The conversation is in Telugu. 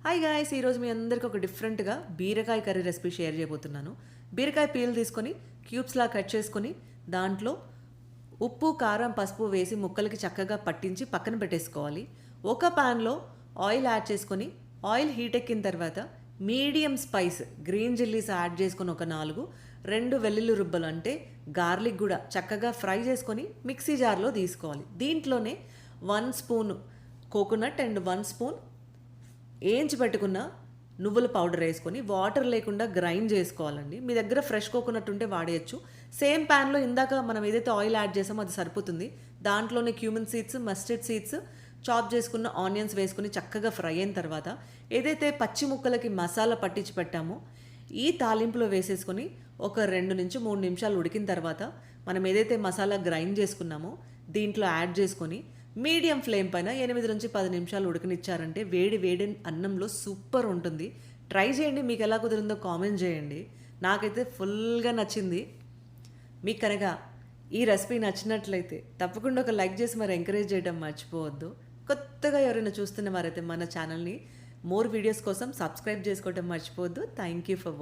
హాయ్ గాయ్స్, ఈరోజు మీ అందరికీ ఒక డిఫరెంట్గా బీరకాయ కర్రీ రెసిపీ షేర్ చేయబోతున్నాను. బీరకాయ పీల్ తీసుకొని క్యూబ్స్లా కట్ చేసుకొని దాంట్లో ఉప్పు, కారం, పసుపు వేసి ముక్కలకి చక్కగా పట్టించి పక్కన పెట్టేసుకోవాలి. ఒక ప్యాన్లో ఆయిల్ యాడ్ చేసుకొని ఆయిల్ హీట్ ఎక్కిన తర్వాత medium spice green chillies add చేసుకొని ఒక 4, 2 వెల్లుల్లి రుబ్బలు అంటే గార్లిక్ కూడా చక్కగా ఫ్రై చేసుకొని మిక్సీ జార్లో తీసుకోవాలి. దీంట్లోనే 1 స్పూన్ కోకోనట్ అండ్ 1 స్పూన్ ఏంచి పెట్టుకున్న నువ్వుల పౌడర్ వేసుకొని వాటర్ లేకుండా గ్రైండ్ చేసుకోవాలండి. మీ దగ్గర ఫ్రెష్ కోకోనట్ ఉంటే వాడేయచ్చు. సేమ్ ప్యాన్లో ఇందాక మనం ఏదైతే ఆయిల్ యాడ్ చేసామో అది సరిపోతుంది. దాంట్లోనే cumin seeds, mustard seeds, chop చేసుకున్న ఆనియన్స్ వేసుకుని చక్కగా ఫ్రై అయిన తర్వాత ఏదైతే పచ్చి ముక్కలకి మసాలా పట్టించి పెట్టామో ఈ తాలింపులో వేసేసుకొని ఒక 2 నుంచి 3 నిమిషాలు ఉడికిన తర్వాత మనం ఏదైతే మసాలా గ్రైండ్ చేసుకున్నామో దీంట్లో యాడ్ చేసుకొని మీడియం ఫ్లేమ్ పైన 8 నుంచి 10 నిమిషాలు ఉడకనిచ్చారంటే వేడి వేడి అన్నంలో సూపర్ ఉంటుంది. ట్రై చేయండి, మీకు ఎలా కుదిరిందో కామెంట్ చేయండి. నాకైతే ఫుల్గా నచ్చింది. మీకు కనుక ఈ రెసిపీ నచ్చినట్లయితే తప్పకుండా ఒక లైక్ చేసి మరి ఎంకరేజ్ చేయడం మర్చిపోవద్దు. కొత్తగా ఎవరైనా చూస్తున్న వారైతే మన ఛానల్ని మోర్ వీడియోస్ కోసం సబ్స్క్రైబ్ చేసుకోవడం మర్చిపోవద్దు. Thank you for watching.